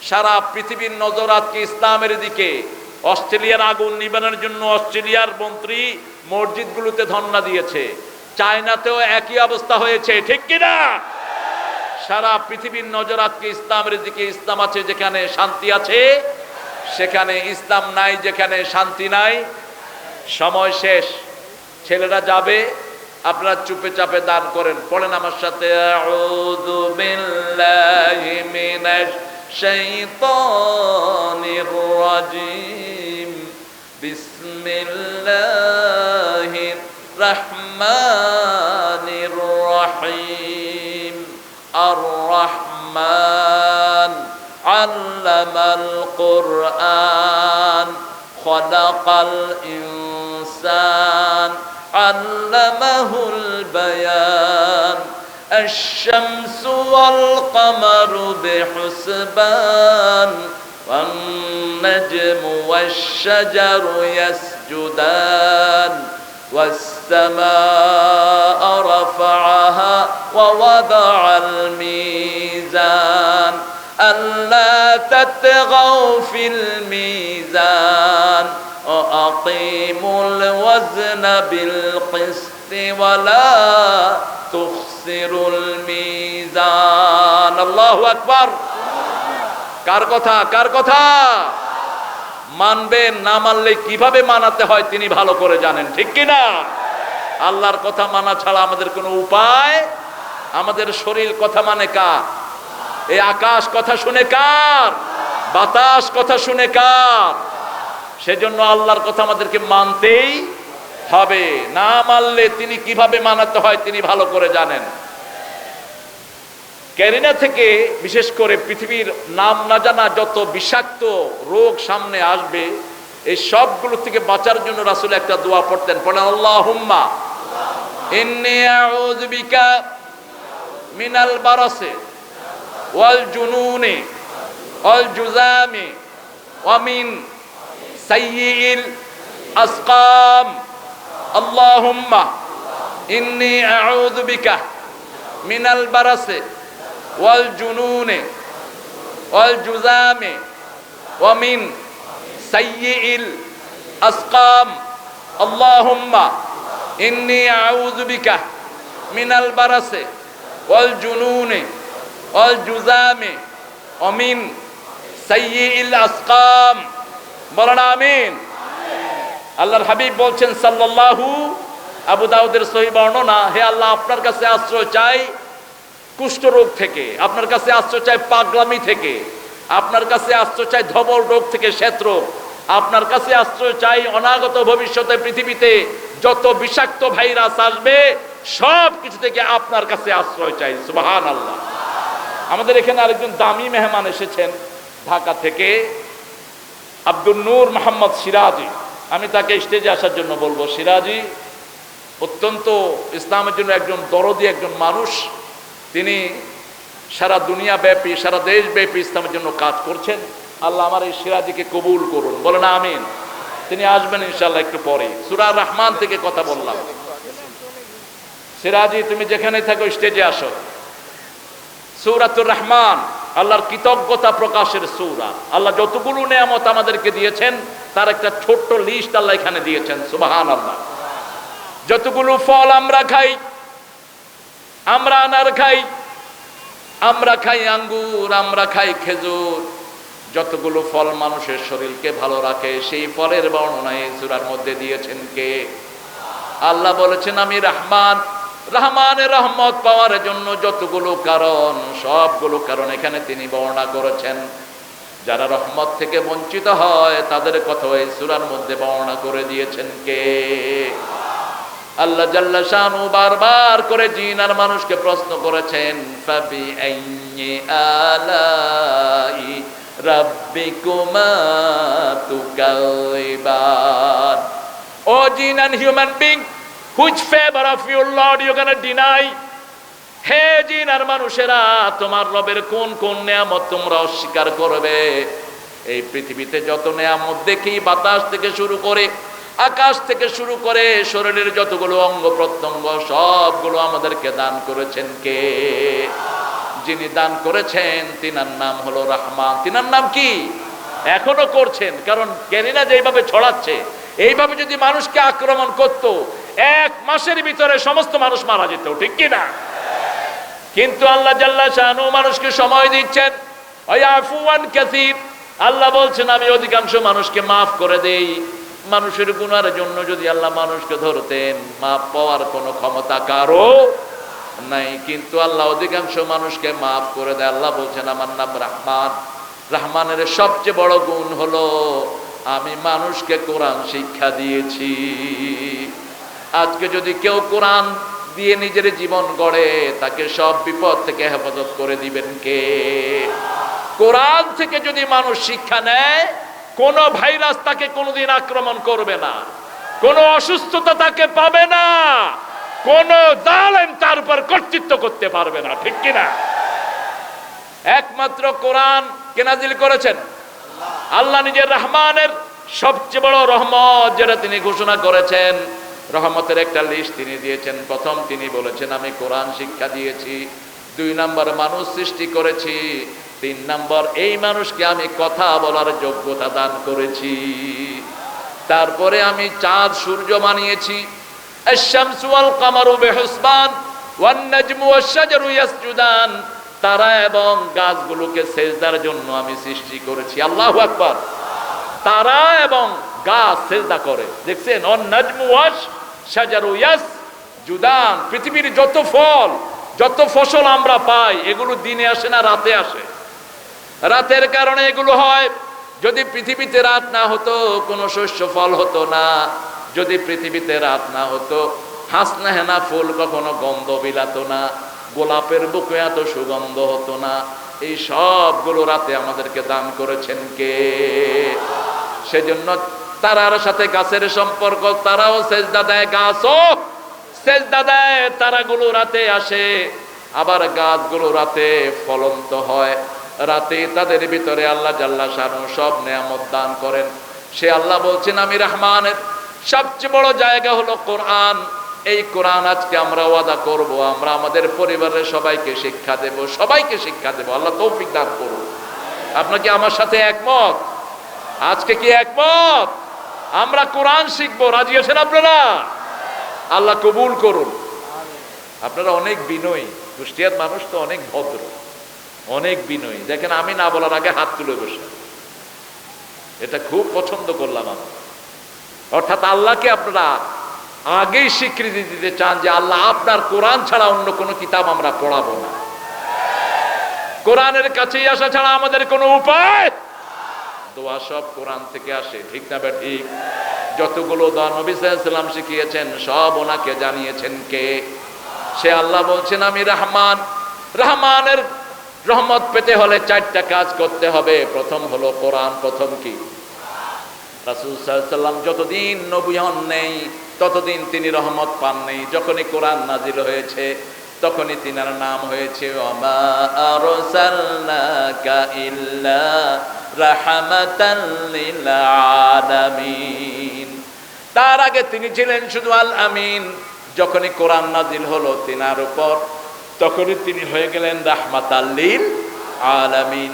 সারা পৃথিবীর নজর আজকে ইসলামের দিকে। অস্ট্রেলিয়ার আগুন নিবানোর জন্য অস্ট্রেলিয়ার মন্ত্রী মসজিদগুলোতে ধর্ণা দিয়েছে। চায়নাতেও একই অবস্থা হয়েছে, ঠিক কিনা? সারা পৃথিবীর নজর আজকে ইসলামের দিকে। ইসলাম আছে যেখানে শান্তি আছে, সেখানে ইসলাম নাই যেখানে শান্তি নাই। সময় শেষ, ছেলেরা যাবে, আপনারা চুপে চাপে দান করেন। পড়েন আমার সাথে, আউযু বিল্লাহি মিনাশ শাইতানির রাজিম, বিসমিল্লাহির রাহমানির রাহিম। আর রহমান আল্লামাল কুরআন, খালাকাল ইনসান, আল্লামাহুল বায়ান। الشمس والقمر بحسبان، والنجم والشجر يسجدان، والسماء رفعها ووضع الميزان، ألا تطغوا في الميزان، وأقيموا الوزن بالقسط ولا تخسروا الميزان। الله أكبر। কার কথা? কার কথা? মানবেন, না মানলে কিভাবে মানাতে হয় তিনি ভালো করে জানেন, ঠিক কিনা? আল্লাহর কথা মানা ছাড়া আমাদের কোনো উপায়। আমাদের শরীর কথা মানে কার? এই আকাশ কথা শুনে কার? বাতাস কথা শুনে কার? সেজন্য আল্লাহর কথা আমাদেরকে মানতেই হবে। না মানলে তিনি কিভাবে মানাতে হয় তিনি ভালো করে জানেন। ক্যারিনা থেকে বিশেষ করে পৃথিবীর নাম না জানা যত বিষাক্ত রোগ সামনে আসবে, এই সবগুলো থেকে বাঁচার জন্য রাসূল একটা দোয়া পড়তেন। পড়েন, আল্লাহুম্মা ইন্নী আউযু বিকা মিনাল বারাসি ওয়াল জুনুনি ওয়াল জুযামি ওয়া মিন সাইয়্যিল আসকাম। আল্লাহুম্মা ইন্নী আউযু বিকা মিনাল বারাসি ওয়াল জুনুনি ওয়াল জুযামি ওয়া মিন সাইয়্যিল আসকাম। আল্লাহুম্মা ইন্নী আউযু বিকা মিনাল বারাসি ওয়াল জুনুনি ওয়াল জুযামি ওয়া মিন সাইয়্যিল আসকাম। বলেন আমিন। আল্লাহর হাবিব বলছেন সাল্লাল্লাহু, আবু দাউদের সহিহ বর্ণনা, হে আল্লাহ, আপনার কাছে আশ্রয় চাই কুষ্ঠরোগ থেকে, আপনার কাছে আশ্রয় চাই পাগলামি থেকে, আপনার কাছে আশ্রয় চাই ধবল রোগ থেকে, শ্বেতরোগ, আপনার কাছে আশ্রয় চাই অনাগত ভবিষ্যতে পৃথিবীতে যত বিষাক্ত ভাইরাস আসবে সব কিছু থেকে আপনার কাছে আশ্রয় চাই। সুবহানাল্লাহ। আমাদের এখানে আরেকজন দামি মেহমান এসেছেন ঢাকা থেকে, আব্দুল নূর মোহাম্মদ সিরাজি। আমি তাকে স্টেজে আসার জন্য বলবো। সিরাজি অত্যন্ত ইসলামের জন্য একজন দরদি একজন মানুষ। তিনি সারা দুনিয়া ব্যাপী, সারা দেশ ব্যাপী ইসলামের জন্য কাজ করছেন। আল্লাহ আমার এই সিরাজিকে কবুল করুন, বলেন আমিন। তিনি আসবেন ইনশাআল্লাহ একটু পরে। সূরা রহমান থেকে কথা বললাম। সিরাজি, তুমি যেখানে থাকো স্টেজে আসো। সূরাতুর রহমান আল্লাহর কৃতজ্ঞতা প্রকাশের সূরা। আল্লাহ যতগুলো নিয়ামত আমাদেরকে দিয়েছেন তার একটা ছোট্ট লিস্ট আল্লাহ এখানে দিয়েছেন। সুবহানাল্লাহ। যতগুলো ফল আমরা খাই, আমরা আনার খাই, আমরা খাই আঙ্গুর, আমরা খাই খেজুর, যতগুলো ফল মানুষের শরীরকে ভালো রাখে সেই ফলের বর্ণনা এই সূরার মধ্যে দিয়েছেন কে? আল্লাহ বলেছেন আমি রহমান। রহমানের রহমত পাওয়ার জন্য যতগুলো কারণ, সবগুলো কারণ এখানে তিনি বর্ণনা করেছেন। যারা রহমত থেকে বঞ্চিত হয় তাদের কথা এই সূরার মধ্যে বর্ণনা করে দিয়েছেন কে? আল্লাহ জাল্লা শানু বারবার করে জিন আর মানুষকে প্রশ্ন করেছেন, ফাবি আইয়ি আলাই রাব্বিকুমা তুকাযিবান। ও জিন and human being, which favor of your Lord you gonna deny? হে জিন আর মানুষেরা, তোমার রবের কোন কোন নিয়ামত তোমরা অস্বীকার করবে? এই পৃথিবীতে যত নিয়ামত দেখি, বাতাস থেকে শুরু করে, আকাশ থেকে শুরু করে, শরীরের যতগুলো অঙ্গ প্রত্যঙ্গ সবগুলো আমাদেরকে দান করেছেন কে? যিনি দান করেছেন তিনার নাম হলো রহমান। তিনার নাম কি? এখনো করছেন, কারণ জ্ঞানীরা যেভাবে ছড়াচ্ছে, এইভাবে যদি মানুষকে আক্রমণ করত, 1 মাসের ভিতরে সমস্ত মানুষ মারা যেত, ঠিক কি না? কিন্তু আল্লাহ জাল্লা শানু মানুষকে সময় দিচ্ছেন। ওয়ায়াফুয়ান কাসীর, আল্লাহ বলছেন আমি অধিকাংশ মানুষকে মাফ করে দেই। মানুষের গুনাহের জন্য যদি আল্লাহ মানুষকে ধরতেন, মাফ পাওয়ার কোনো ক্ষমতা কারো নাই, কিন্তু আল্লাহ অধিকাংশ মানুষকে মাফ করে দেয়। আল্লাহ বলছেন আমার নাম রহমান। রহমানের সবচেয়ে বড় গুণ হলো আমি মানুষকে কোরআন শিক্ষা দিয়েছি। আজকে যদি কেউ কোরআন দিয়ে নিজের জীবন গড়ে, তাকে সব বিপদ থেকে হেফাজত করে দিবেন কে? কোরআন থেকে যদি মানুষ শিক্ষা নেয়, কোন ভাইরাস তাকে কোনোদিন আক্রমণ করবে না, কোন অসুস্থতা তাকে পাবে না, কোন জালেম তার উপর কর্তৃত্ব করতে পারবে না, ঠিক কিনা? একমাত্র কোরআন কে নাজিল করেছেন? আল্লাহ নিজের রহমানের সবচেয়ে বড় রহমত যেটা তিনি ঘোষণা করেছেন, রহমতের একটা লিস্ট তিনি দিয়েছেন। প্রথম তিনি বলেছেন আমি কোরআন শিক্ষা দিয়েছি। 2 নম্বর মানুষ সৃষ্টি করেছি। 3 নম্বর এই মানুষকে আমি কথা বলার যোগ্যতা দান করেছি। তারপরে আমি চাঁদ সূর্য বানিয়েছি। আশ-শামসু ওয়াল কামারু বিহুসবান ওয়ান নাজমু ওয়াশ-শাজারু ইয়াসজুদান, তারা এবং গাছগুলোকে সেজদার জন্য আমি সৃষ্টি করেছি। আল্লাহু আকবার। তারা এবং গাছ সেজদা করে, দেখছেন? ওয়ান নাজমু ওয়াশ-শাজারু ইয়াসজুদান। পৃথিবীর যত ফল, যত ফসল আমরা পাই, এগুলো দিনে আসে না, রাতে আসে। রাতের কারণে এগুলো হয়। যদি পৃথিবীতে রাত না হতো, কোনো শস্য ফল হতো না। যদি পৃথিবীতে রাত না হতো, হাসনা হেনা ফুল কখনো গন্ধ বিলাতো না, গোলাপের বুকে এত সুগন্ধ হতো না। এই সবগুলো রাতে আমাদেরকে দান করেছেন কে? সেজন্য তারার সাথে গাছের সম্পর্ক, তারাও সেজদা দেয়, গাছও সেজদা দেয়। তারাগুলো রাতে আসে, আবার গাছগুলো রাতে ফলন্ত হয়। রাতে তাদের ভিতরে আল্লাহ জাল্লা শানু সব নেয়ামত দান করেন। সে আল্লাহ বলছেন আমি রহমানের সবচেয়ে বড় জায়গা হলো কোরআন। এই কোরআন আজকে আমরা ওয়াদা করব, আমরা আমাদের পরিবারের সবাইকে শিক্ষা দেব, সবাইকে শিক্ষা দেব। আল্লাহ তৌফিক দান করুন। আপনারা কি আমার সাথে একমত? আজকে কি একমত? আমরা কোরআন শিখবো, রাজি আছেন আপনারা? আল্লাহ কবুল করুন। আপনারা অনেক বিনয়ী, কুষ্টিয়ার মানুষ তো অনেক ভদ্র, অনেক বিনয়ী। দেখেন আমি না বলার আগে হাত তুলে বসে, এটা খুব পছন্দ করলাম আমি। অর্থাৎ আল্লাহকে আপনারা আগেই স্বীকৃতি দিতে চান যে আল্লাহ আপনার কোরআন ছাড়া অন্য কোনো কিতাব আমরা পড়াবো না। কোরআনের কাছেই আসা ছাড়া আমাদের কোনো উপায়। দোয়া সব কোরআন থেকে আসে, ঠিক না বে ঠিক? যতগুলো দোয়া নবী সাল্লাল্লাহু আলাইহি ওয়াসাল্লাম শিখিয়েছেন, সব ওনাকে জানিয়েছেন কে? সে আল্লাহ বলছেন আমি রহমান। রহমানের রহমত পেতে হলে 4টা কাজ করতে হবে। প্রথম হলো কোরআন। প্রথম কি? রাসূল সাল্লাল্লাহু আলাইহি ওয়াসাল্লাম যতদিন নবী হন নেই, ততদিন তিনি রহমত পান নাই। যখনই কোরআন নাজিল হয়েছে, তখনই তিনার নাম হয়েছে ওয়ামা আরসালনাকা ইল্লা রাহমাতাল লিল আলামিন। তার আগে তিনি ছিলেন শুধু আল আমিন। যখনই কোরআন নাজিল হলো তিনার উপর, তখনই তিনি হয়ে গেলেন রাহমাতাল লিল আলামিন।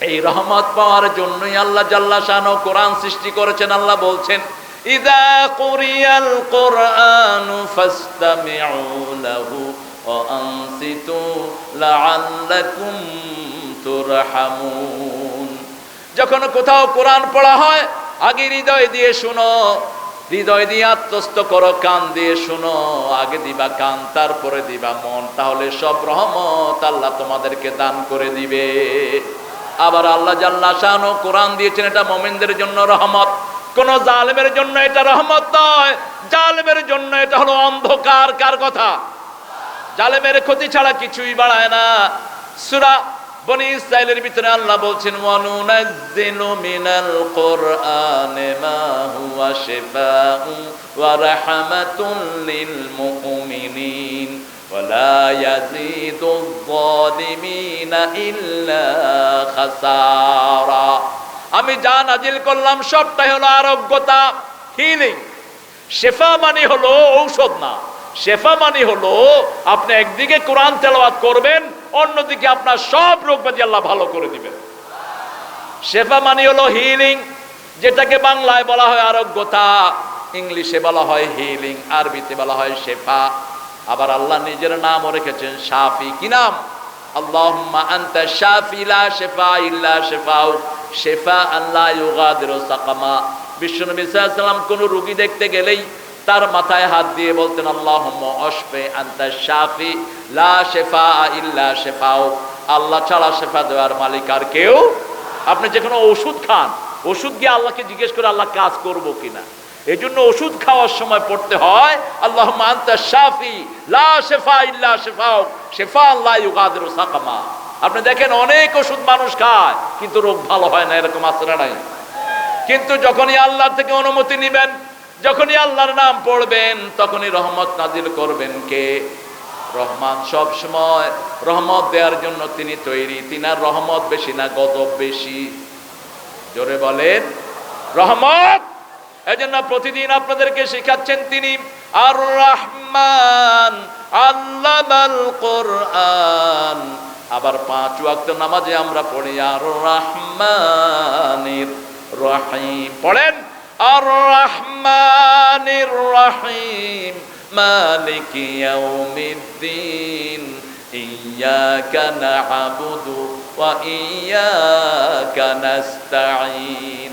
এই রহমত পাওয়ার জন্যই আল্লাহ জাল্লা শানু কোরআন সৃষ্টি করেছেন। আল্লাহ বলছেন ইযা কুরিয়াল কুরআনু ফাসতামিউ লাহু ওয়া আনসিতু লাআল্লাকুম তুরহামুন। যখন কোথাও কোরআন পড়া হয়, আগে হৃদয় দিয়ে শুনো, হৃদয় দিয়ে আত্মস্থ করো, কান দিয়ে শুনো। আগে দিবা কান, তারপরে দিবা মন, তাহলে সব রহমত আল্লাহ তোমাদেরকে দান করে দিবে। আবার আল্লাহ জাল্লা শানু কোরআন দিয়েছেন, এটা মুমিনদের জন্য রহমত, কোন জালেমের জন্য এটা রহমত নয়। জালেমের জন্য এটা হলো অন্ধকার। কার কথা? জালেমের ক্ষতি ছাড়া কিছুই বাড়ায় না। সূরা বনি ইসরাঈলের ভিতরে আল্লাহ বলছেন ওয়ানুনাজ্জিলু মিনাল কুরআনি মা হুয়া শিফাউ ওয়া রাহমাতুল লিল মুমিনিন ওয়া লা ইয়াজিদুয যালিমিনা ইল্লা খাসারা। আমি যা নাজিল করলাম সবটাই হলো আরোগ্যতা, হিলিং। শেফা মানে হলো ঔষধ না, শেফা মানে হলো আপনি একদিকে কোরআন তেলাওয়াত করবেন, অন্যদিকে আপনার সব রোগ ব্যাধি আল্লাহ ভালো করে দিবেন। শেফা মানে হলো হিলিং, যেটাকে বাংলায় বলা হয় আরোগ্যতা, ইংলিশে বলা হয় হিলিং, আরবিতে বলা হয় শেফা। আবার আল্লাহ নিজের নামও রেখেছেন শাফি। কি নাম? আল্লাহুম্মা আনতা শাফি লা শিফা ইল্লা শিফাউ শিফাআন লা ইউগাদিরু সাকামা। বিশ্বনবী সাল্লাল্লাহু আলাইহি ওয়াসাল্লাম কোন রোগী দেখতে গেলেই তার মাথায় হাত দিয়ে বলতেন আল্লাহুম্মা আশফি আনতা শাফি লা শিফা ইল্লা শিফাউ। আল্লাহ ছাড়া শিফা দেওয়ার মালিক আর কেউ। আপনি যে কোনো ওষুধ খান, ওষুধ গিয়ে আল্লাহকে জিজ্ঞেস করে আল্লাহ কাজ করবো কিনা। এই জন্য ওষুধ খাওয়ার সময় পড়তে হয় আল্লাহুম্মা আনতা শাফি লা শিফা ইল্লা শিফাউ শিফাআন লা ইউগাদিরু সাকামা। আপনি দেখেন অনেক ওষুধ মানুষ খায় কিন্তু রোগ ভালো হয় না, এরকম আছে না নাই? কিন্তু যখনই আল্লাহর থেকে অনুমতি নেবেন, যখনই আল্লাহর নাম পড়বেন, তখনই রহমত নাজিল করবেন কে? রহমান। সব সময় রহমত দেওয়ার জন্য তিনি তৈরি। তিনার রহমত বেশি না গজব বেশি? জোরে বলেন রহমত। এজন্য প্রতিদিন আপনাদেরকে শেখাচ্ছেন তিনি আর রহমান আল্লামাল কোরআন। আবার 5 ওয়াক্ত নামাজে আমরা পড়ি আর রহমানির রহিম। পড়েন আর রহমানির রহিম মালিকি ইয়াউমিদ্দিন ইয়্যাকা না'বুদু ওয়া ইয়্যাকা নাস্তাঈন।